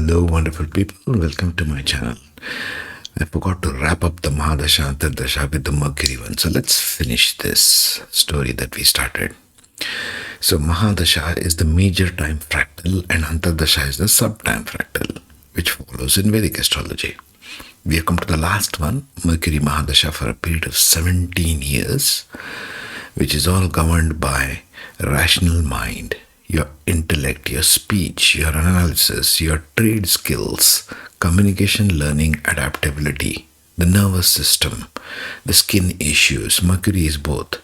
Hello, wonderful people. Welcome to my channel. I forgot to wrap up the Mahadasha Antardasha with the Mercury one. So let's finish this story that we started. So Mahadasha is the major time fractal and Antardasha is the sub-time fractal, which follows in Vedic astrology. We have come to the last one, Mercury Mahadasha, for a period of 17 years, which is all governed by rational mind, your intellect, your speech, your analysis, your trade skills, communication, learning, adaptability, the nervous system, the skin issues. Mercury is both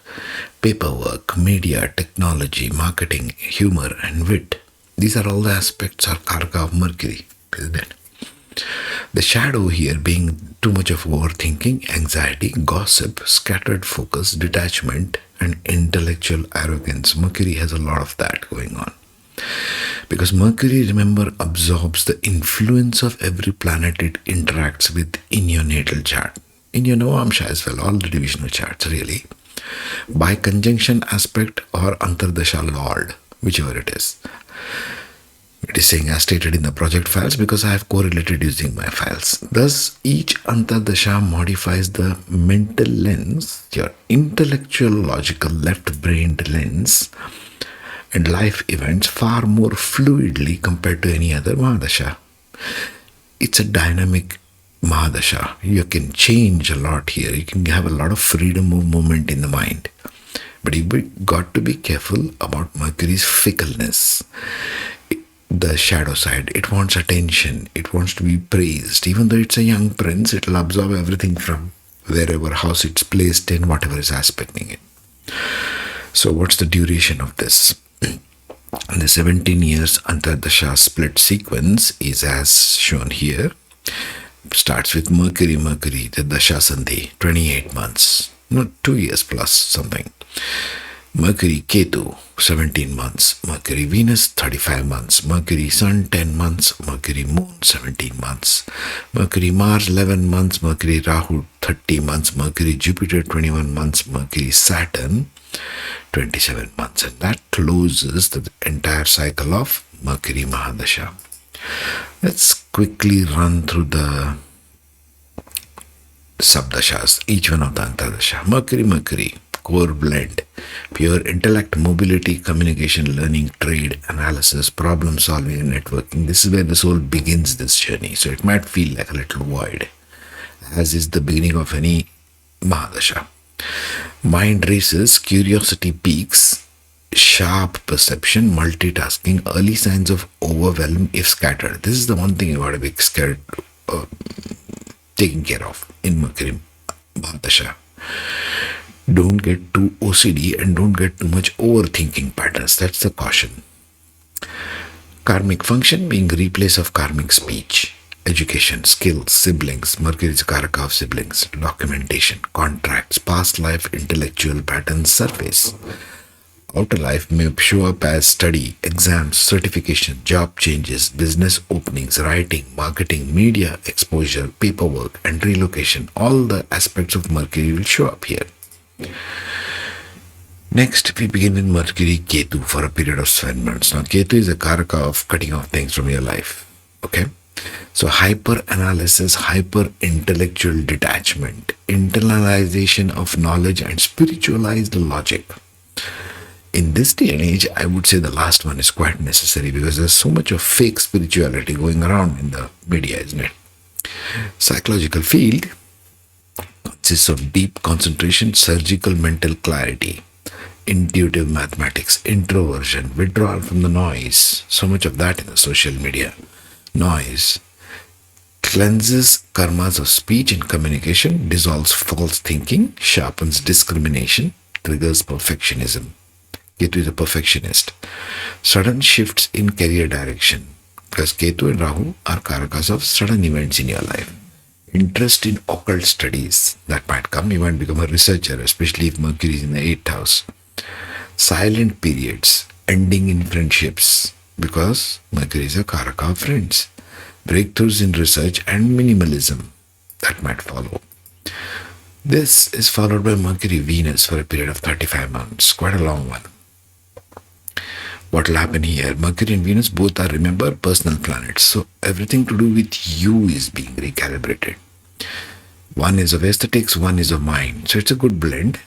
paperwork, media, technology, marketing, humor, and wit. These are all the aspects or karaka of Mercury, isn't it? The shadow here being too much of overthinking, anxiety, gossip, scattered focus, detachment, and intellectual arrogance. Mercury has a lot of that going on. Because Mercury, remember, absorbs the influence of every planet it interacts with in your natal chart. In your navamsha as well, all the divisional charts really. By conjunction aspect or Antardasha Lord, whichever it is. It is saying as stated in the project files because I have correlated using my files. Thus, each Antardasha modifies the mental lens, your intellectual, logical, left-brained lens, and life events far more fluidly compared to any other Mahadasha. It's a dynamic Mahadasha. You can change a lot here. You can have a lot of freedom of movement in the mind. But you've got to be careful about Mercury's fickleness. The shadow side, it wants attention, it wants to be praised. Even though it's a young prince, it'll absorb everything from wherever house it's placed in, whatever is aspecting it. So what's the duration of this? The 17 years Antardasha split sequence is as shown here. Starts with Mercury, the Dasha Sandhi, 28 months, not 2 years plus something. Mercury Ketu, 17 months. Mercury Venus, 35 months. Mercury Sun, 10 months. Mercury Moon, 17 months. Mercury Mars, 11 months. Mercury Rahu, 30 months. Mercury Jupiter, 21 months. Mercury Saturn, 27 months. And that closes the entire cycle of Mercury Mahadasha. Let's quickly run through the Sabdashas, each one of the Antardasha. Mercury, core blend, pure intellect, mobility, communication, learning, trade, analysis, problem solving, and networking. This is where the soul begins this journey. So it might feel like a little void, as is the beginning of any Mahadasha. Mind races, curiosity peaks, sharp perception, multitasking, early signs of overwhelm if scattered. This is the one thing you got to be scared, taken care of in Mercury Mahadasha. Don't get too OCD and don't get too much overthinking patterns. That's the caution. Karmic function being replace of karmic speech, education, skills, siblings. Mercury is a karaka of siblings, documentation, contracts, past life, intellectual patterns surface. Outer life may show up as study, exams, certification, job changes, business openings, writing, marketing, media exposure, paperwork, and relocation. All the aspects of Mercury will show up here. Next, we begin with Mercury Ketu for a period of 7 months. Now, Ketu is a karaka of cutting off things from your life. Okay? So, hyper analysis, hyper intellectual detachment, internalization of knowledge, and spiritualized logic. In this day and age, I would say the last one is quite necessary because there's so much of fake spirituality going around in the media, isn't it? Psychological field consists of deep concentration, surgical mental clarity, intuitive mathematics, introversion, withdrawal from the noise. So much of that in the social media. Noise cleanses karmas of speech and communication, dissolves false thinking, sharpens discrimination, triggers perfectionism. Ketu is a perfectionist. Sudden shifts in career direction, because Ketu and Rahu are karakas of sudden events in your life. Interest in occult studies that might come. You might become a researcher, especially if Mercury is in the 8th house. Silent periods, ending in friendships, because Mercury is a karaka of friends. Breakthroughs in research and minimalism that might follow. This is followed by Mercury Venus for a period of 35 months, quite a long one. What will happen here? Mercury and Venus both are, remember, personal planets. So everything to do with you is being recalibrated. One is of aesthetics, one is of mind. So it's a good blend.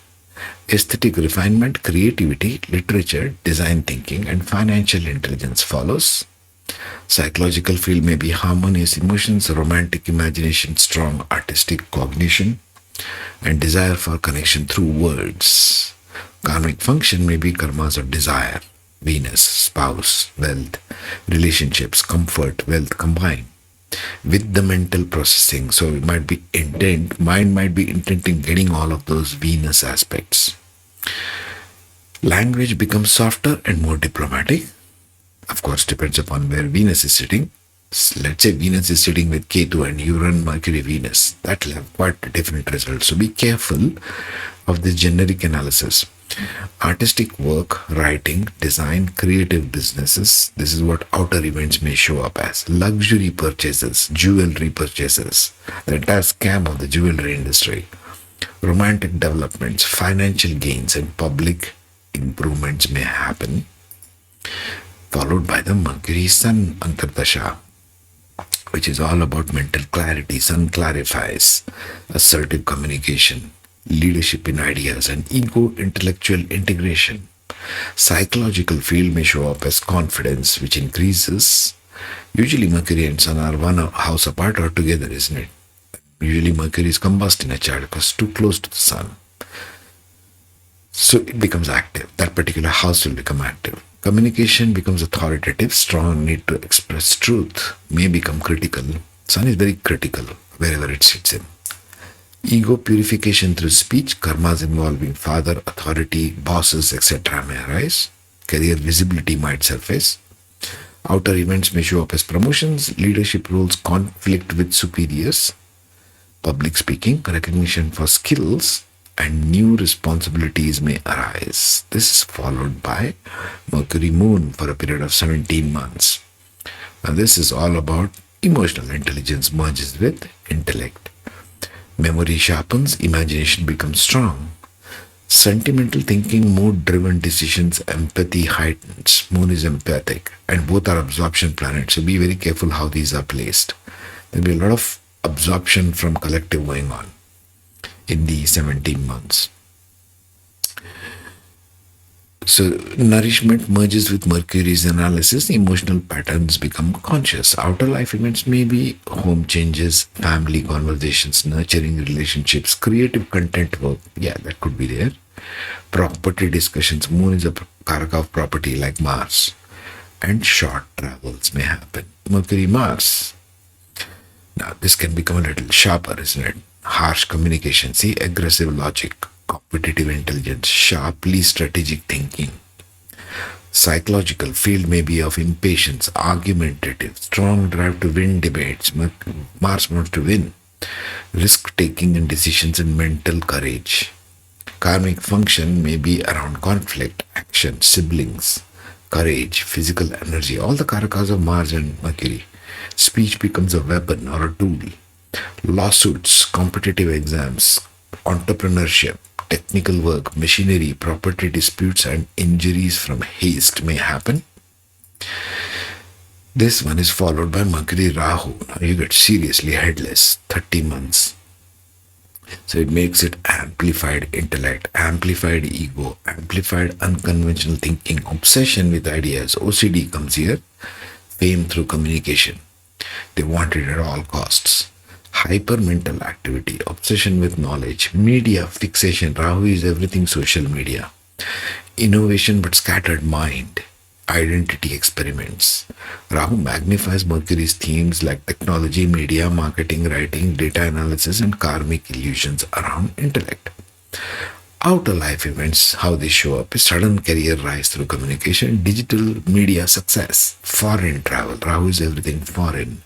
Aesthetic refinement, creativity, literature, design thinking, and financial intelligence follows. Psychological field may be harmonious emotions, romantic imagination, strong artistic cognition, and desire for connection through words. Karmic function may be karmas of desire, Venus, spouse, wealth, relationships, comfort, wealth combined with the mental processing. So it might be intent, mind might be intent in getting all of those Venus aspects. Language becomes softer and more diplomatic. Of course, depends upon where Venus is sitting. Let's say Venus is sitting with Ketu and you run Mercury Venus. That will have quite a different result. So be careful of this generic analysis. Artistic work, writing, design, creative businesses. This is what outer events may show up as. Luxury purchases, jewelry purchases, the entire scam of the jewelry industry. Romantic developments, financial gains, and public improvements may happen, followed by the Mercury Sun Antardasha, which is all about mental clarity. Sun clarifies, assertive communication, leadership in ideas, and ego intellectual integration. Psychological field may show up as confidence, which increases. Usually, Mercury and Sun are one house apart or together, isn't it? Usually, Mercury is combust in a chart because too close to the Sun. So it becomes active. That particular house will become active. Communication becomes authoritative. Strong need to express truth may become critical. Sun is very critical wherever it sits in. Ego purification through speech, karmas involving father, authority, bosses, etc. may arise. Career visibility might surface. Outer events may show up as promotions, leadership roles, conflict with superiors, public speaking, recognition for skills, and new responsibilities may arise. This is followed by Mercury Moon for a period of 17 months. Now, this is all about emotional intelligence merges with intellect. Memory sharpens, imagination becomes strong. Sentimental thinking, mood driven decisions, empathy heightens. Moon is empathic, and both are absorption planets. So be very careful how these are placed. There will be a lot of absorption from collective going on in the 17 months. So nourishment merges with Mercury's analysis, emotional patterns become conscious. Outer life events may be home changes, family conversations, nurturing relationships, creative content work. Yeah, that could be there. Property discussions. Moon is a karaka of property like Mars. And short travels may happen. Mercury, Mars. Now this can become a little sharper, isn't it? Harsh communication. See, aggressive logic, competitive intelligence, sharply strategic thinking. Psychological field may be of impatience, argumentative, strong drive to win debates. Mars wants to win. Risk taking in decisions and mental courage. Karmic function may be around conflict, action, siblings, courage, physical energy. All the karakas of Mars and Mercury. Speech becomes a weapon or a tool. Lawsuits, competitive exams, entrepreneurship, technical work, machinery, property disputes, and injuries from haste may happen. This one is followed by Mercury Rahu. Now you get seriously headless, 30 months. So it makes it amplified intellect, amplified ego, amplified unconventional thinking, obsession with ideas. OCD comes here, fame through communication. They want it at all costs. Hypermental activity, obsession with knowledge, media fixation. Rahu is everything social media. Innovation but scattered mind, identity experiments. Rahu magnifies Mercury's themes like technology, media, marketing, writing, data analysis, and karmic illusions around intellect. Outer life events, how they show up, is sudden career rise through communication, digital media success, foreign travel. Rahu is everything foreign.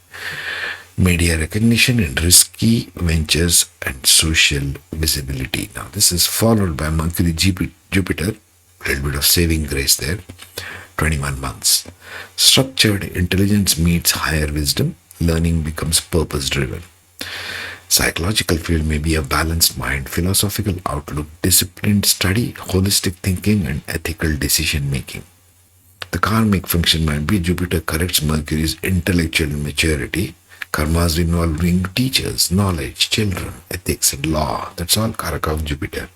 Media recognition and risky ventures and social visibility. Now, this is followed by Mercury Jupiter, a little bit of saving grace there, 21 months. Structured intelligence meets higher wisdom, learning becomes purpose driven. Psychological field may be a balanced mind, philosophical outlook, disciplined study, holistic thinking, and ethical decision making. The karmic function might be Jupiter corrects Mercury's intellectual maturity. Karmas involving teachers, knowledge, children, ethics, and law. That's all Karaka of Jupiter.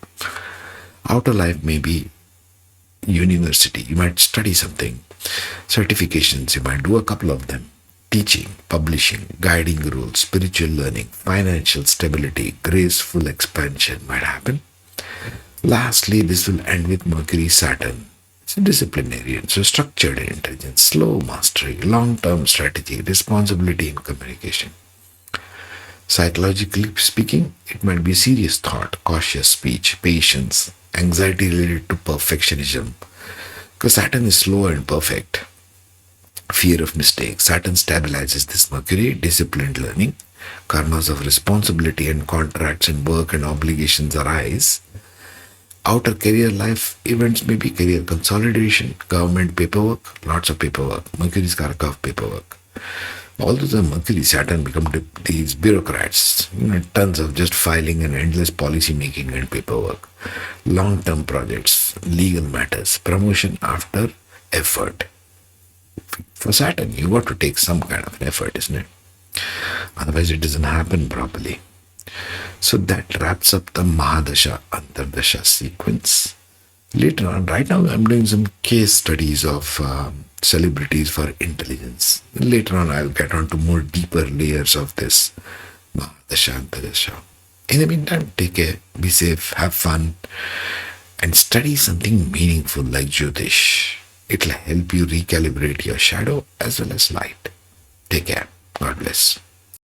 Outer life may be university. You might study something. Certifications, you might do a couple of them. Teaching, publishing, guiding rules, spiritual learning, financial stability, graceful expansion might happen. Lastly, this will end with Mercury Saturn. It's a disciplinarian, so structured intelligence, slow mastery, long term strategy, responsibility in communication. Psychologically speaking, it might be serious thought, cautious speech, patience, anxiety related to perfectionism. Because Saturn is slow and perfect. Fear of mistakes. Saturn stabilizes this Mercury, disciplined learning. Karmas of responsibility and contracts and work and obligations arise. Outer career life events may be career consolidation, government paperwork, lots of paperwork. Mercury is Karaka of paperwork. Although the Mercury Saturn become these bureaucrats, tons of just filing and endless policy making and paperwork. Long term projects, legal matters, promotion after effort. For Saturn, you got to take some kind of an effort, isn't it? Otherwise, it doesn't happen properly. So that wraps up the Mahadasha Antardasha sequence. Later on, right now, I'm doing some case studies of celebrities for intelligence. Later on, I'll get on to more deeper layers of this Mahadasha Antardasha. In the meantime, take care, be safe, have fun, and study something meaningful like Jyotish. It'll help you recalibrate your shadow as well as light. Take care. God bless.